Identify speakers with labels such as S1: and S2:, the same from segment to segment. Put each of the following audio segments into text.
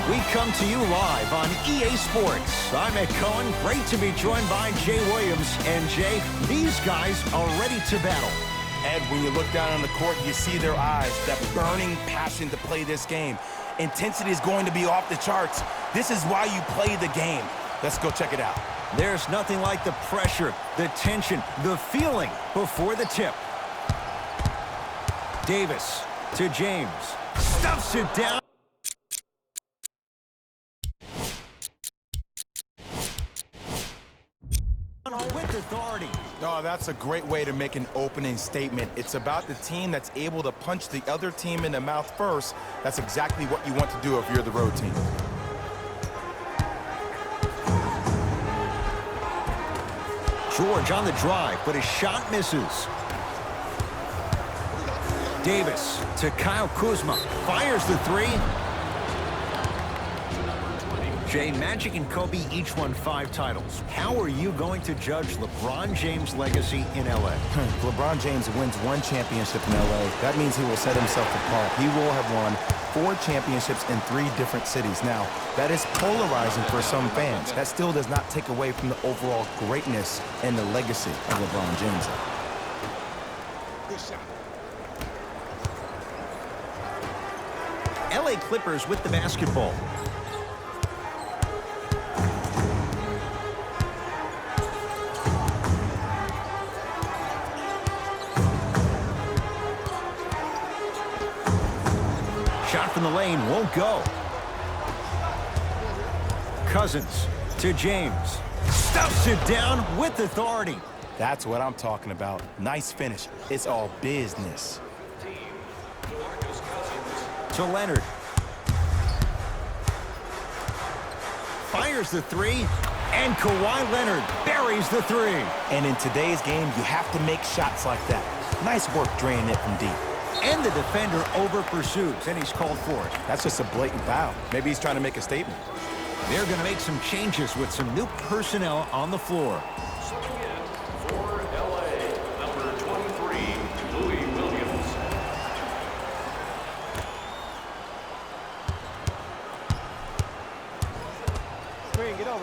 S1: We come to you live on EA Sports. I'm Ed Cohen. Great to be joined by Jay Williams. And Jay, these guys are ready to battle.
S2: Ed, when you look down on the court, you see their eyes, that burning passion to play this game. Intensity is going to be off the charts. This is why you play the game. Let's go check it out.
S1: There's nothing like the pressure, the tension, the feeling before the tip. Davis to James. Stuffs it down. With authority.
S2: Oh, that's a great way to make an opening statement. It's about the team that's able to punch the other team in the mouth first. That's exactly what you want to do if you're the road team.
S1: George on the drive, but his shot misses. Davis to Kyle Kuzma. Fires the three. Jay, Magic and Kobe each won 5 titles. How are you going to judge LeBron James' legacy in L.A.?
S2: LeBron James wins 1 championship in L.A. That means he will set himself apart. He will have won 4 championships in 3 different cities. Now, that is polarizing for some fans. That still does not take away from the overall greatness and the legacy of LeBron James.
S3: Good shot.
S1: L.A. Clippers with the basketball. Shot from the lane won't go. Cousins to James. Stuffs it down with authority.
S2: That's what I'm talking about. Nice finish. It's all business.
S1: To Leonard. Fires the three. And Kawhi Leonard buries the three.
S2: And in today's game, you have to make shots like that. Nice work draining it from deep.
S1: And the defender over-pursues, and he's called for it.
S2: That's just a blatant foul. Maybe he's trying to make a statement.
S1: They're going to make some changes with some new personnel on the floor.
S4: Subbing in for L.A., number 23, Louis Williams.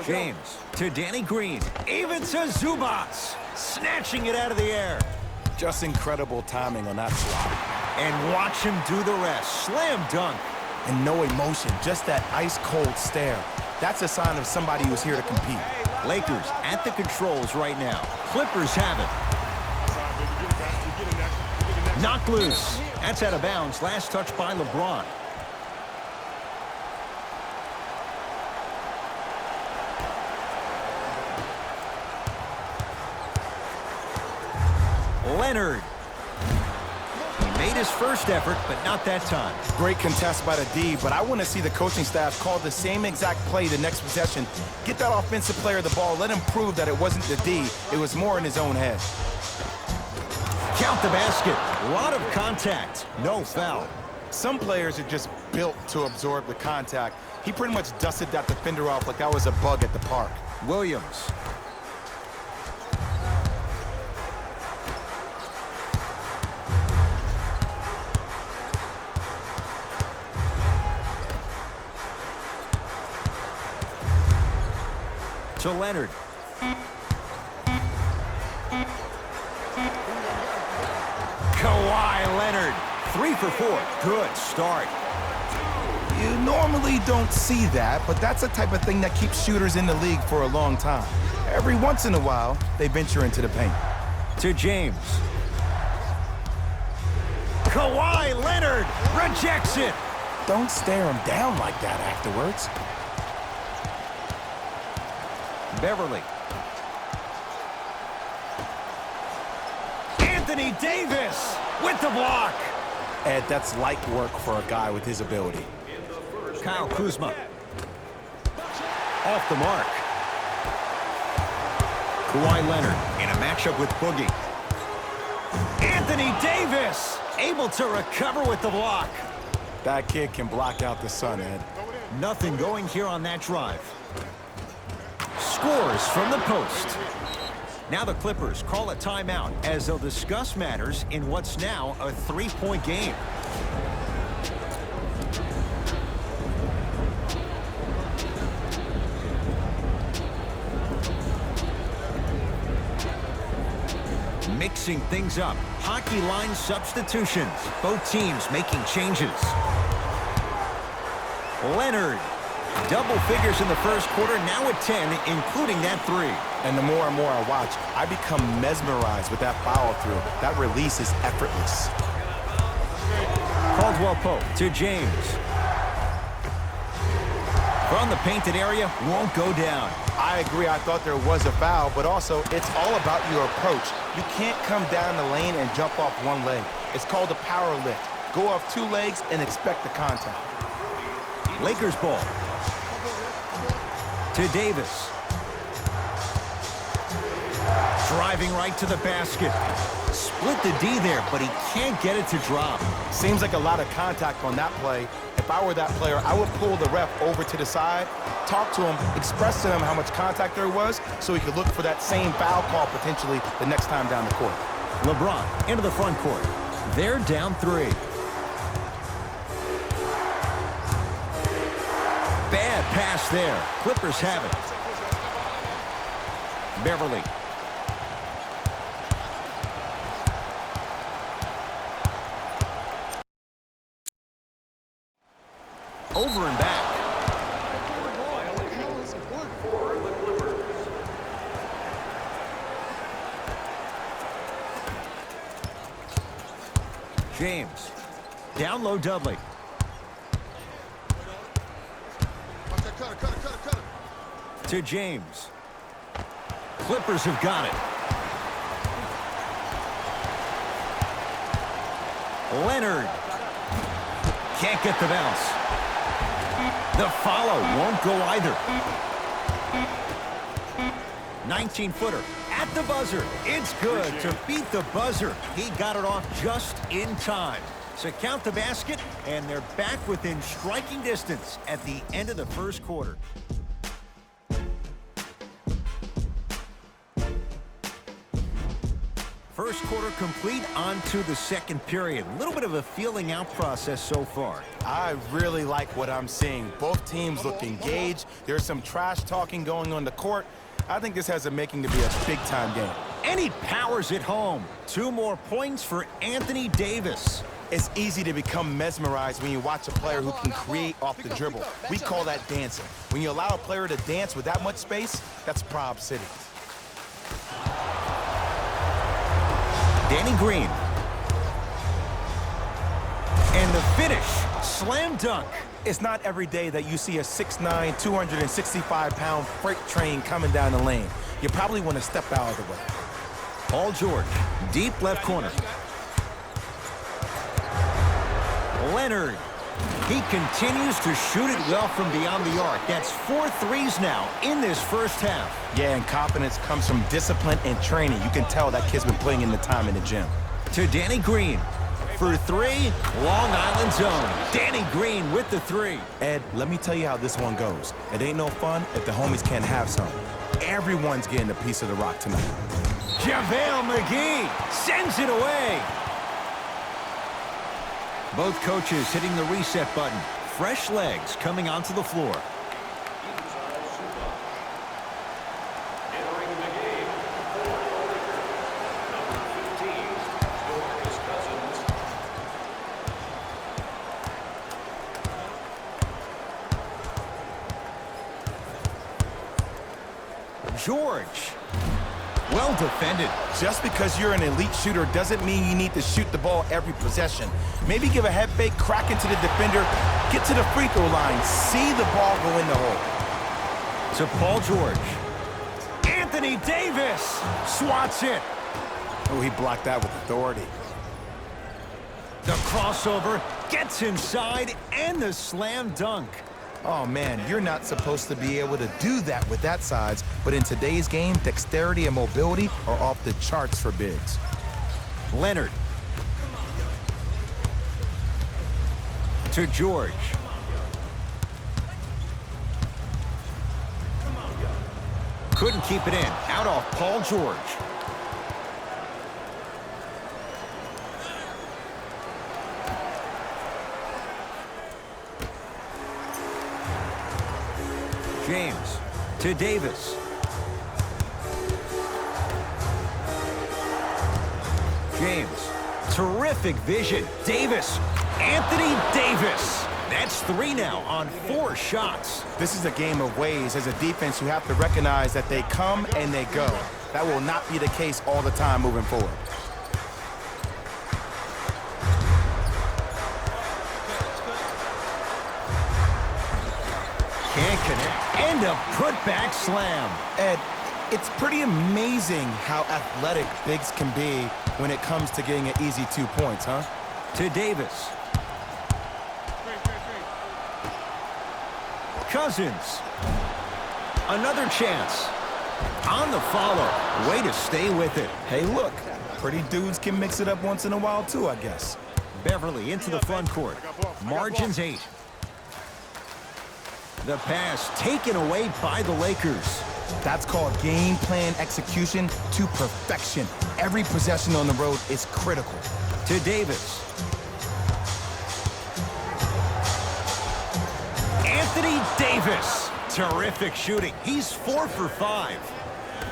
S1: James to Danny Green. Even to Zubats. Snatching it out of the air.
S2: Just incredible timing on that slide.
S1: And watch him do the rest. Slam dunk.
S2: And no emotion, just that ice-cold stare. That's a sign of somebody who's here to compete.
S1: Lakers at the controls right now. Clippers have it. Knocked loose. That's out of bounds. Last touch by LeBron. Leonard. He made his first effort, but not that time.
S2: Great contest by the D, but I want to see the coaching staff call the same exact play the next possession. Get that offensive player the ball. Let him prove that it wasn't the D. It was more in his own head.
S1: Count the basket. A lot of contact. No foul.
S2: Some players are just built to absorb the contact. He pretty much dusted that defender off like that was a bug at the park.
S1: Williams. To Leonard. Kawhi Leonard. 3 for 4. Good start.
S2: You normally don't see that, but that's the type of thing that keeps shooters in the league for a long time. Every once in a while, they venture into the paint.
S1: To James. Kawhi Leonard rejects it.
S2: Don't stare him down like that afterwards.
S1: Beverly. Anthony Davis with the block.
S2: Ed, that's light work for a guy with his ability.
S1: Kyle Kuzma. Off the mark. Kawhi Leonard in a matchup with Boogie. Anthony Davis able to recover with the block.
S2: That kid can block out the sun, Ed.
S1: Nothing going here on that drive. Scores from the post. Now the Clippers call a timeout as they'll discuss matters in what's now a 3-point game. mixing things up. Hockey line substitutions. Both teams making changes. Leonard. Double figures in the first quarter, now at 10, including that 3.
S2: And the more and more I watch, I become mesmerized with that follow-through. That release is effortless.
S1: Caldwell Pope to James. From the painted area, won't go down.
S2: I agree, I thought there was a foul, but also it's all about your approach. You can't come down the lane and jump off one leg. It's called a power lift. Go off 2 legs and expect the contact.
S1: Lakers ball. To Davis. Driving right to the basket. Split the D there, but he can't get it to drop.
S2: Seems like a lot of contact on that play. If I were that player, I would pull the ref over to the side, talk to him, express to him how much contact there was so he could look for that same foul call potentially the next time down the court.
S1: LeBron into the front court. They're down 3. Bad pass there. Clippers have it. Beverly. Over and back.
S4: For the Clippers.
S1: James. Down low Dudley. To James. Clippers have got it. Leonard. Can't get the bounce. The follow won't go either. 19-footer at the buzzer. It's good to beat the buzzer. He got it off just in time. So count the basket, and they're back within striking distance at the end of the first quarter. First quarter complete, on to the second period. A little bit of a feeling out process so far.
S2: I really like what I'm seeing. Both teams look engaged. There's some trash talking going on the court. I think this has a making to be a big-time game.
S1: And he powers it home. 2 more points for Anthony Davis.
S2: It's easy to become mesmerized when you watch a player who can create off the dribble. We call that dancing. When you allow a player to dance with that much space, that's Prob City.
S1: Danny Green. And the finish. Slam dunk.
S2: It's not every day that you see a 6'9", 265-pound freight train coming down the lane. You probably want to step out of the way.
S1: Paul George. Deep left corner. Leonard. He continues to shoot it well from beyond the arc. That's 4 threes now in this first half.
S2: Yeah, and confidence comes from discipline and training. You can tell that kid's been putting in the time in the gym.
S1: To Danny Green. For 3, Long Island zone. Danny Green with the 3.
S2: Ed, let me tell you how this one goes. It ain't no fun if the homies can't have some. Everyone's getting a piece of the rock tonight.
S1: JaVale McGee sends it away. Both coaches hitting the reset button. Fresh legs coming onto the floor.
S4: Entering the game for the Lakers, number 15, DeMarcus Cousins.
S1: George. Well defended.
S2: Just because you're an elite shooter doesn't mean you need to shoot the ball every possession. Maybe give a head fake, crack into the defender, get to the free throw line, see the ball go in the hole.
S1: To Paul George. Anthony Davis swats it.
S2: Oh, he blocked that with authority.
S1: The crossover gets inside and the slam dunk.
S2: Oh, man, you're not supposed to be able to do that with that size, but in today's game, dexterity and mobility are off the charts for bigs.
S1: Leonard. To George. Couldn't keep it in. Out off Paul George. James to Davis. James. Terrific vision. Davis. Anthony Davis. That's 3 now on 4 shots.
S2: This is a game of ways. As a defense, you have to recognize that they come and they go. That will not be the case all the time moving forward.
S1: Can't connect. And a putback slam.
S2: Ed, it's pretty amazing how athletic bigs can be when it comes to getting an easy 2 points, huh?
S1: To Davis. Cousins. Another chance. On the follow. Way to stay with it.
S2: Hey, look. Pretty dudes can mix it up once in a while, too, I guess.
S1: Beverly into the front court. Margins 8. The pass taken away by the Lakers.
S2: That's called game plan execution to perfection. Every possession on the road is critical.
S1: To Davis. Anthony Davis. Terrific shooting. He's 4 for 5.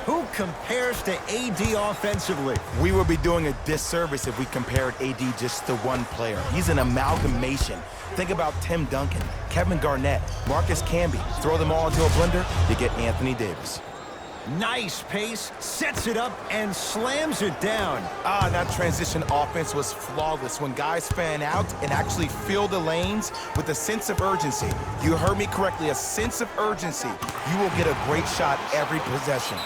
S1: Who compares to AD offensively?
S2: We would be doing a disservice if we compared AD just to one player. He's an amalgamation. Think about Tim Duncan, Kevin Garnett, Marcus Camby. Throw them all into a blender, you get Anthony Davis.
S1: Nice pace, sets it up, and slams it down.
S2: That transition offense was flawless when guys fan out and actually fill the lanes with a sense of urgency. You heard me correctly, a sense of urgency. You will get a great shot every possession.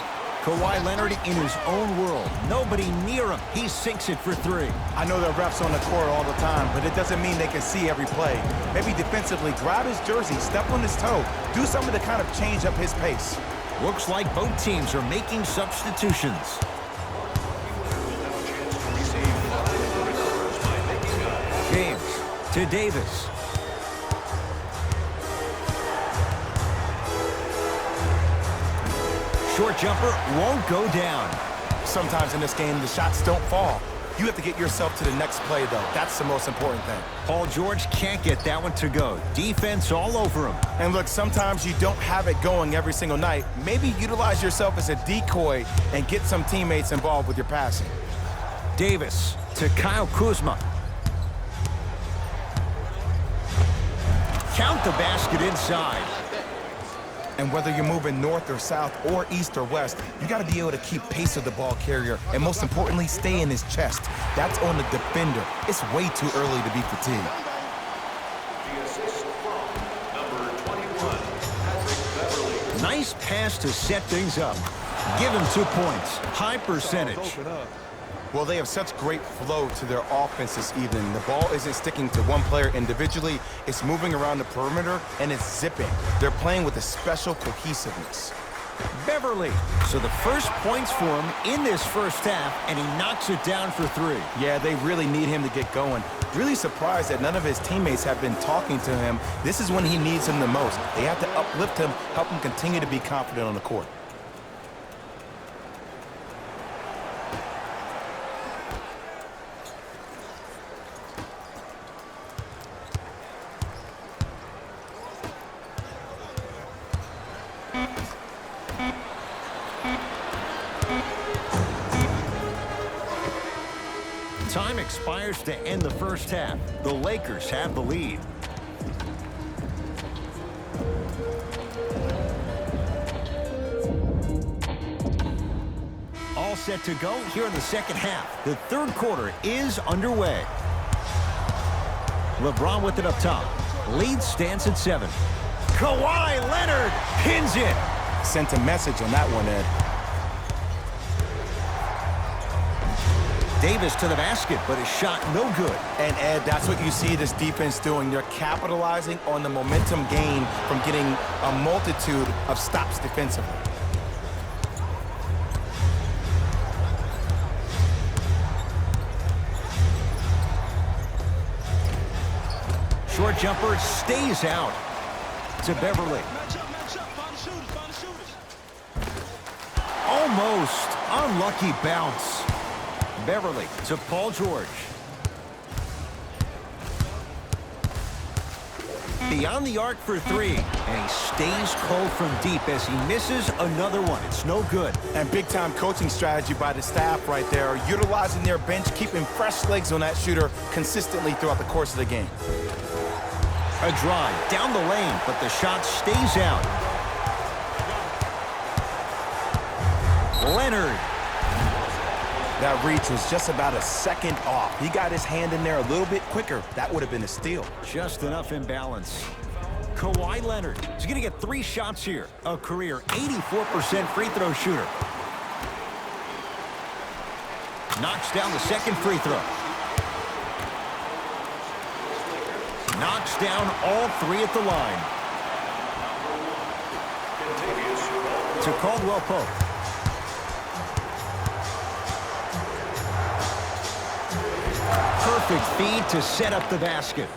S1: Kawhi Leonard in his own world. Nobody near him. He sinks it for 3.
S2: I know the refs on the court all the time, but it doesn't mean they can see every play. Maybe defensively, grab his jersey, step on his toe, do something to kind of change up his pace.
S1: Looks like both teams are making substitutions. James to Davis. Short jumper won't go down.
S2: Sometimes in this game, the shots don't fall. You have to get yourself to the next play, though. That's the most important thing.
S1: Paul George can't get that one to go. Defense all over him.
S2: And look, sometimes you don't have it going every single night. Maybe utilize yourself as a decoy and get some teammates involved with your passing.
S1: Davis to Kyle Kuzma. Count the basket inside.
S2: And whether you're moving north or south or east or west, you got to be able to keep pace with the ball carrier and most importantly, stay in his chest. That's on the defender. It's way too early to be fatigued.
S4: The assist from number 21, Patrick Beverly.
S1: Nice pass to set things up. Give him 2 points. High percentage.
S2: Well, they have such great flow to their offense this evening. The ball isn't sticking to one player individually. It's moving around the perimeter, and it's zipping. They're playing with a special cohesiveness.
S1: Beverly. So the first points for him in this first half, and he knocks it down for 3.
S2: Yeah, they really need him to get going. Really surprised that none of his teammates have been talking to him. This is when he needs him the most. They have to uplift him, help him continue to be confident on the court.
S1: Time expires to end the first half. The Lakers have the lead. All set to go here in the second half. The third quarter is underway. LeBron with it up top. Lead stands at 7. Kawhi Leonard pins it.
S2: Sent a message on that one, Ed.
S1: Davis to the basket, but his shot no good.
S2: And Ed, that's what you see this defense doing. They're capitalizing on the momentum gain from getting a multitude of stops defensively.
S1: Short jumper stays out to Beverly. Almost unlucky bounce. Beverly to Paul George. Beyond the arc for three, and he stays cold from deep as he misses another one. It's no good.
S2: And big-time coaching strategy by the staff right there, utilizing their bench, keeping fresh legs on that shooter consistently throughout the course of the game.
S1: A drive down the lane, but the shot stays out. Leonard.
S2: That reach was just about a second off. He got his hand in there a little bit quicker. That would have been a steal.
S1: Just enough imbalance. Kawhi Leonard is going to get 3 shots here. A career 84% free throw shooter. Knocks down the second free throw. Knocks down all 3 at the line. To Caldwell Pope. Perfect feed to set up the basket.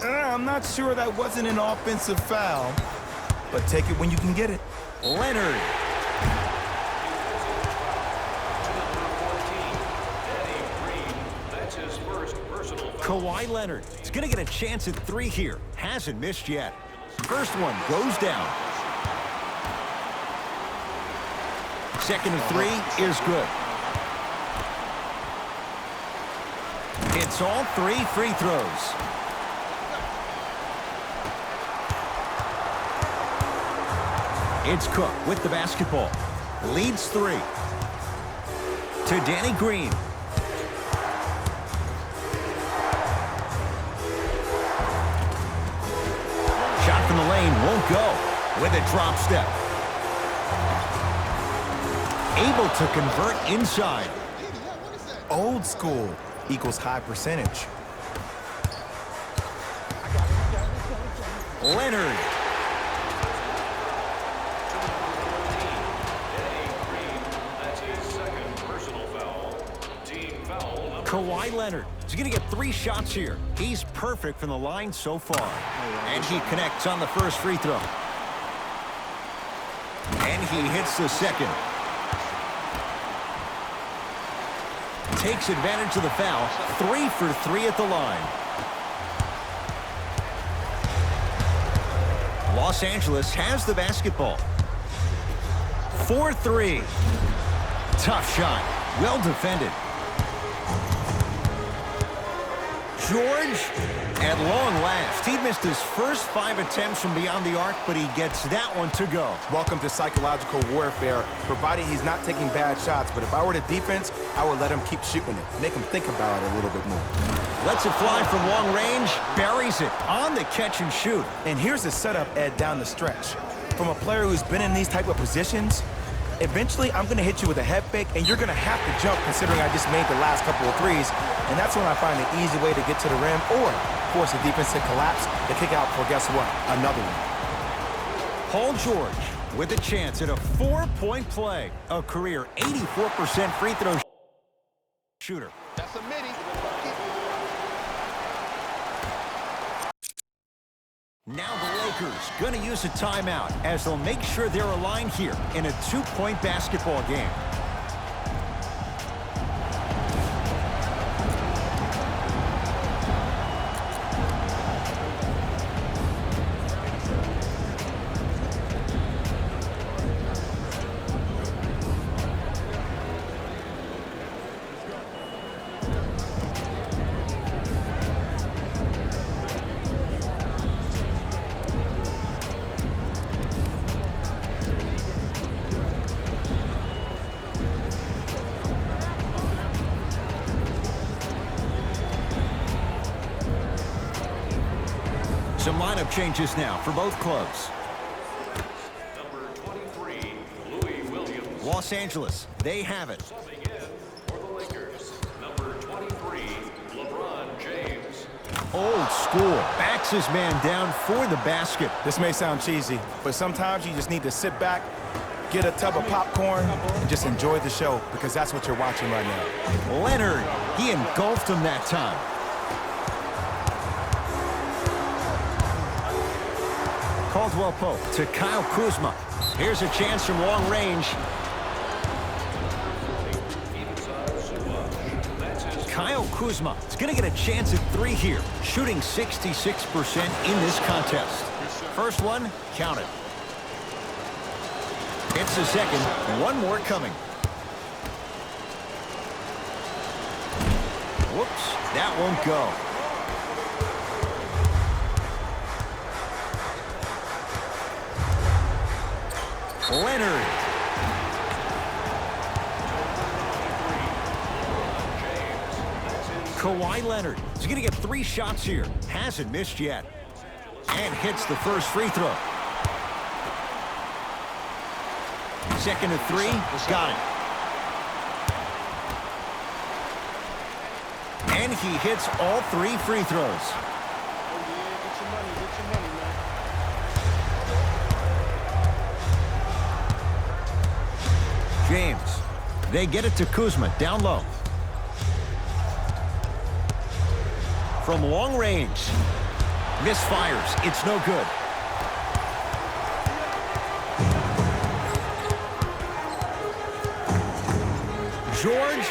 S2: I'm not sure that wasn't an offensive foul, but take it when you can get it.
S1: Leonard. Kawhi Leonard is going to get a chance at 3 here. Hasn't missed yet. First one goes down. Second and 3 is good. It's all 3 free throws. It's Cook with the basketball. Leads 3. To Danny Green. Shot from the lane won't go. With a drop step. Able to convert inside.
S2: Old school equals high percentage.
S1: Leonard. Kawhi Leonard is going to get 3 shots here. He's perfect from the line so far. And he connects on the first free throw. And he hits the second. Takes advantage of the foul. 3 for 3 at the line. Los Angeles has the basketball. 4-3. Tough shot. Well defended. George, at long last, he missed his first 5 attempts from beyond the arc, but he gets that one to go.
S2: Welcome to psychological warfare, providing he's not taking bad shots. But if I were the defense, I would let him keep shooting it. Make him think about it a little bit more.
S1: Lets it fly from long range, buries it on the catch and shoot.
S2: And here's the setup, Ed, down the stretch. From a player who's been in these type of positions, eventually I'm going to hit you with a head fake, and you're going to have to jump considering I just made the last couple of threes. And that's when I find an easy way to get to the rim or force the defense to collapse to kick out for, guess what, another one.
S1: Paul George with a chance at a 4-point play. A career 84% free throw shooter.
S3: That's a mini.
S1: Now the Lakers going to use a timeout as they'll make sure they're aligned here in a 2-point basketball game. Some lineup changes now for both clubs.
S4: Number 23, Louis Williams.
S1: Los Angeles, they have it.
S4: Subbing in for the Lakers, number 23, LeBron James.
S1: Old school. Backs his man down for the basket.
S2: This may sound cheesy, but sometimes you just need to sit back, get a tub of popcorn, and just enjoy the show, because that's what you're watching right now.
S1: Leonard, he engulfed him that time. Caldwell Pope to Kyle Kuzma. Here's a chance from long range. Kyle Kyle Kuzma is going to get a chance at 3 here, shooting 66% in this contest. First one, count it. It's the second, one more coming. Whoops, that won't go. Leonard. Kawhi Leonard is going to get 3 shots here. Hasn't missed yet. And hits the first free throw. Second to 3, got it. And he hits all 3 free throws. James, they get it to Kuzma, down low. From long range, misfires, it's no good. George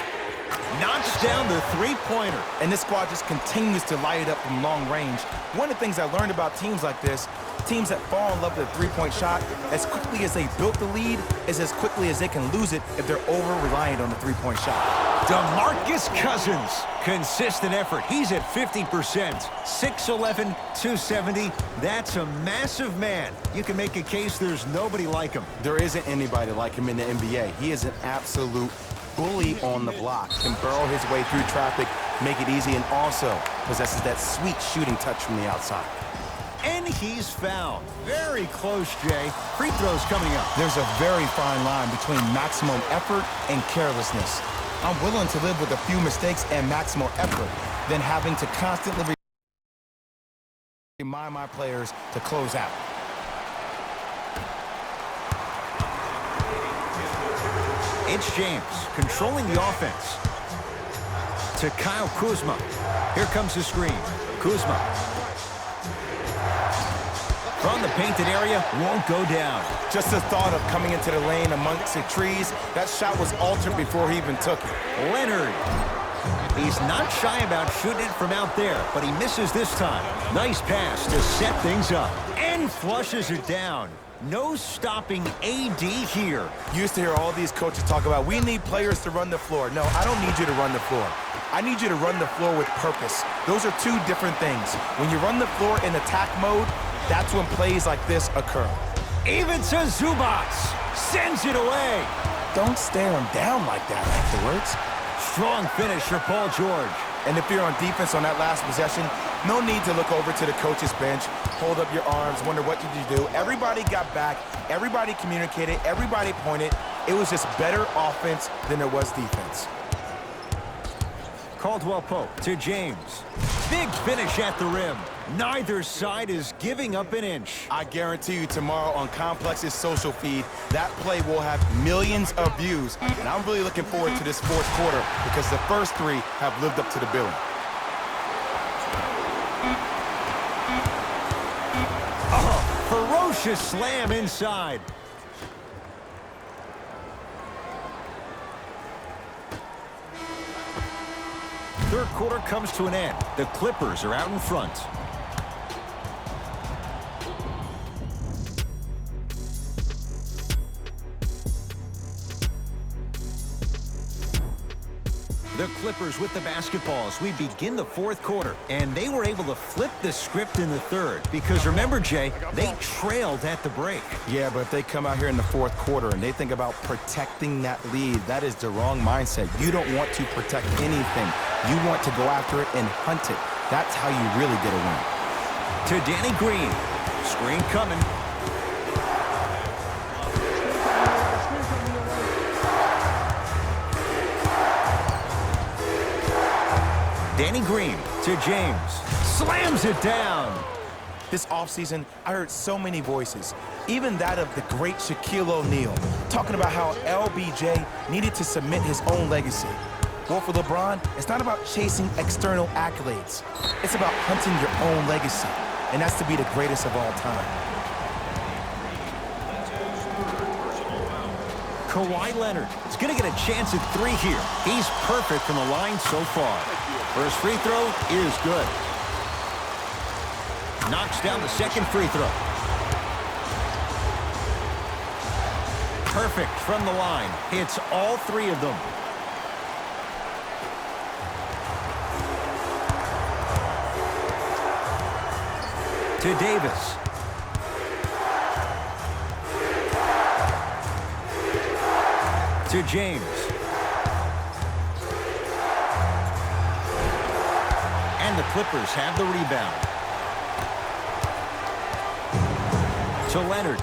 S1: knocks down the three-pointer.
S2: And this squad just continues to light it up from long range. One of the things I learned about teams like this, teams that fall in love with a three-point shot, as quickly as they built the lead, is as quickly as they can lose it if they're over-reliant on the three-point shot.
S1: DeMarcus Cousins, consistent effort. He's at 50%. 6'11", 270. That's a massive man. You can make a case there's nobody like him.
S2: There isn't anybody like him in the NBA. He is an absolute bully on the block. Can burrow his way through traffic, make it easy, and also possesses that sweet shooting touch from the outside.
S1: And he's fouled. Very close, Jay. Free throws coming up.
S2: There's a very fine line between maximum effort and carelessness. I'm willing to live with a few mistakes and maximal effort than having to constantly remind my players to close out.
S1: It's James controlling the offense. To Kyle Kuzma. Here comes the screen. Kuzma. From the painted area, won't go down.
S2: Just the thought of coming into the lane amongst the trees, that shot was altered before he even took it.
S1: Leonard. He's not shy about shooting it from out there, but he misses this time. Nice pass to set things up. And flushes it down. No stopping AD here.
S2: You used to hear all these coaches talk about, we need players to run the floor. No, I don't need you to run the floor. I need you to run the floor with purpose. Those are two different things. When you run the floor in attack mode, that's when plays like this occur.
S1: Even to Zubac. Sends it away.
S2: Don't stare him down like that afterwards.
S1: Strong finish for Paul George.
S2: And if you're on defense on that last possession, no need to look over to the coach's bench, hold up your arms, wonder what did you do. Everybody got back, everybody communicated, everybody pointed. It was just better offense than there was defense.
S1: Caldwell Pope to James. Big finish at the rim. Neither side is giving up an inch.
S2: I guarantee you tomorrow on Complex's social feed, that play will have millions of views. And I'm really looking forward to this fourth quarter because the first 3 have lived up to the billing.
S1: Oh, ferocious slam inside. Third quarter comes to an end. The Clippers are out in front. The Clippers with the basketball as we begin the fourth quarter. And they were able to flip the script in the third. Because remember, Jay, they trailed at the break.
S2: Yeah, but if they come out here in the fourth quarter and they think about protecting that lead, that is the wrong mindset. You don't want to protect anything. You want to go after it and hunt it. That's how you really get a win.
S1: To Danny Green. Screen coming. Danny Green to James. Slams it down.
S2: This offseason, I heard so many voices, even that of the great Shaquille O'Neal, talking about how LBJ needed to submit his own legacy. Well, for LeBron, it's not about chasing external accolades. It's about hunting your own legacy, and that's to be the greatest of all time.
S1: Kawhi Leonard is going to get a chance at 3 here. He's perfect from the line so far. First free throw is good. Knocks down the second free throw. Perfect from the line. Hits all three of them. To Davis. To James. And the Clippers have the rebound. To Leonard.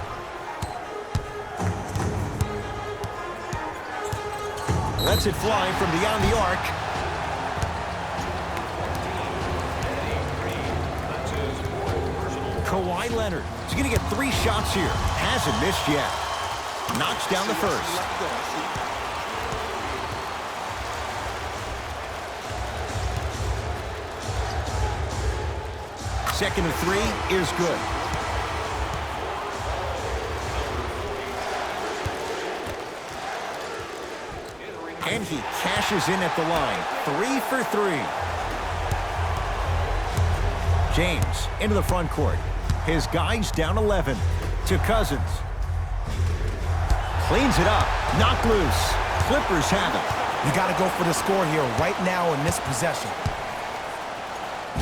S1: Lets it fly from beyond the arc. Kawhi Leonard is going to get 3 shots here. Hasn't missed yet. Knocks down the first. Second of 3 is good. And he cashes in at the line. 3 for 3. James into the front court. His guy's down 11. To Cousins. Cleans it up. Knocked loose. Clippers have it.
S2: You got to go for the score here right now in this possession.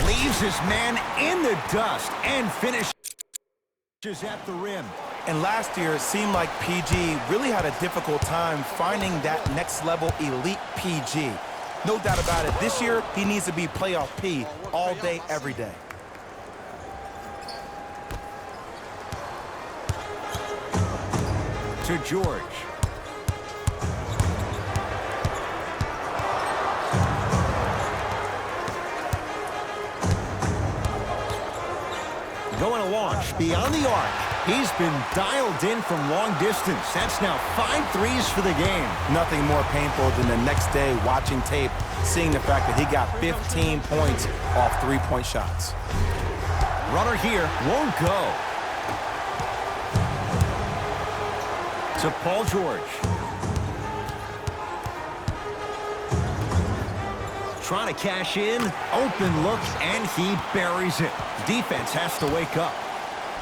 S1: Leaves his man in the dust and finishes at the rim.
S2: And last year, it seemed like PG really had a difficult time finding that next level elite PG. No doubt about it. This year, he needs to be playoff P all day, every day.
S1: To George. Going to launch beyond the arc. He's been dialed in from long distance. That's now 5 threes for the game.
S2: Nothing more painful than the next day watching tape, seeing the fact that he got 15 points off 3-point shots.
S1: Runner here won't go. To Paul George. Trying to cash in. Open look, and he buries it. Defense has to wake up.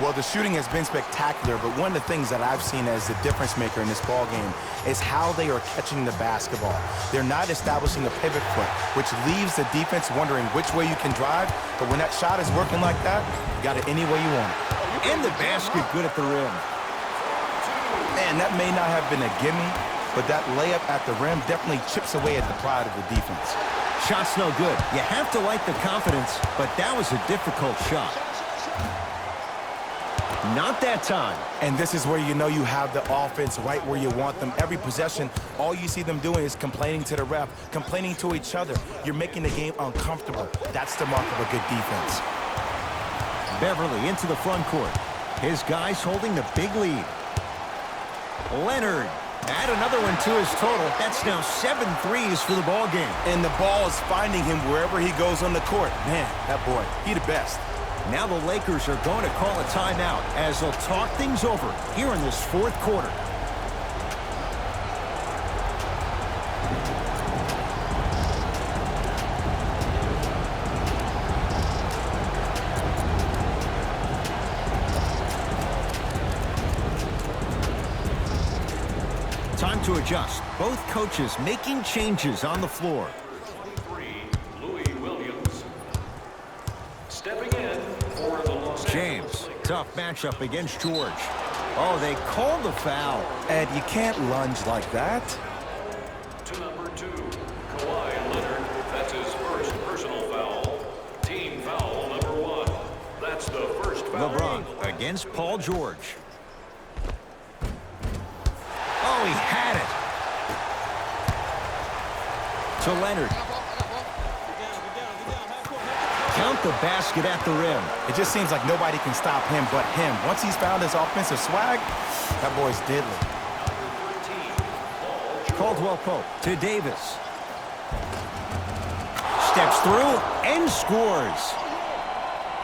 S2: Well, the shooting has been spectacular, but one of the things that I've seen as the difference maker in this ball game is how they are catching the basketball. They're not establishing a pivot foot, which leaves the defense wondering which way you can drive, but when that shot is working like that, you got it any way you want it.
S1: And the basket good at the rim.
S2: Man, that may not have been a gimme, but that layup at the rim definitely chips away at the pride of the defense.
S1: Shot's no good. You have to like the confidence, but that was a difficult shot. Not that time.
S2: And this is where you know you have the offense right where you want them. Every possession, all you see them doing is complaining to the ref, complaining to each other. You're making the game uncomfortable. That's the mark of a good defense.
S1: Beverly into the front court. His guys holding the big lead. Leonard. Add another one to his total. That's now 7 threes for the ball game.
S2: And the ball is finding him wherever he goes on the court. Man, that boy, he the best.
S1: Now the Lakers are going to call a timeout as they'll talk things over here in this 4th quarter. Time to adjust. Both coaches making changes on the floor. James, tough matchup against George. Oh, they called the foul.
S2: Ed, you can't lunge like that.
S4: To number 2, Kawhi Leonard. That's his first personal foul. Team foul number 1. That's the first foul.
S1: LeBron against Paul George. Oh, he had it. To Leonard. Count the basket at the rim.
S2: It just seems like nobody can stop him but him. Once he's found his offensive swag, that boy's deadly.
S1: Caldwell Pope to Davis. Steps through and scores.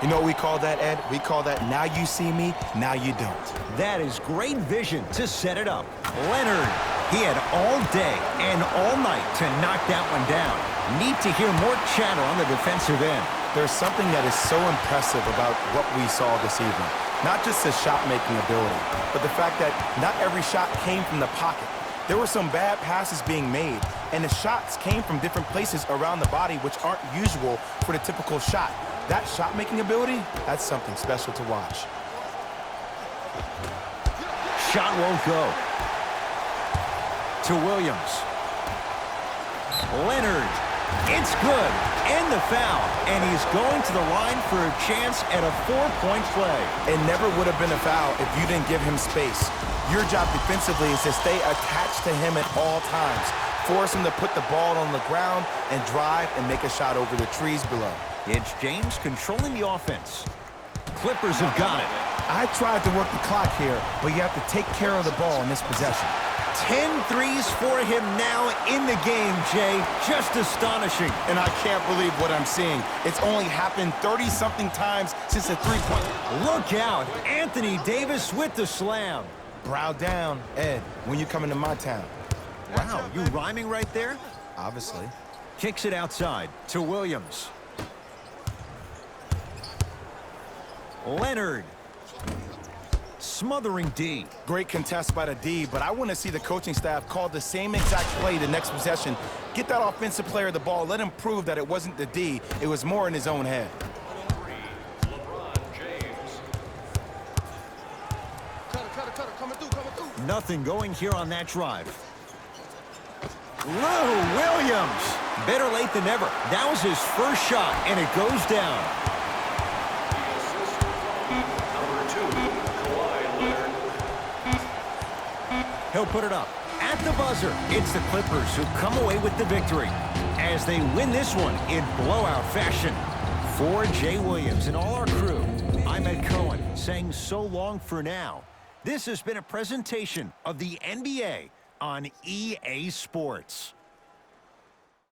S2: You know what we call that, Ed? We call that now you see me, now you don't.
S1: That is great vision to set it up. Leonard, he had all day and all night to knock that one down. Need to hear more chatter on the defensive end.
S2: There's something that is so impressive about what we saw this evening. Not just his shot-making ability, but the fact that not every shot came from the pocket. There were some bad passes being made, and the shots came from different places around the body, which aren't usual for the typical shot. That shot-making ability, that's something special to watch.
S1: Shot won't go. To Williams. Leonard. It's good. And the foul. And he's going to the line for a chance at a 4-point play.
S2: It never would have been a foul if you didn't give him space. Your job defensively is to stay attached to him at all times. Force him to put the ball on the ground and drive and make a shot over the trees below.
S1: It's James controlling the offense. Clippers have got it.
S2: I tried to work the clock here, but you have to take care of the ball in this possession.
S1: 10 threes for him now in the game, Jay. Just astonishing.
S2: And I can't believe what I'm seeing. It's only happened 30-something times since the three-point.
S1: Look out. Anthony Davis with the slam.
S2: Brow down, Ed, when you come into my town.
S1: Wow, you rhyming right there?
S2: Obviously.
S1: Kicks it outside to Williams. Leonard. Smothering D.
S2: Great contest by the D, but I want to see the coaching staff call the same exact play the next possession. Get that offensive player the ball. Let him prove that it wasn't the D. It was more in his own head.
S1: Nothing going here on that drive. Lou Williams. Better late than never. That was his first shot, and it goes down. He'll put it up at the buzzer. It's the Clippers who come away with the victory as they win this one in blowout fashion. For Jay Williams and all our crew, I'm Ed Cohen saying so long for now. This has been a presentation of the NBA on EA Sports.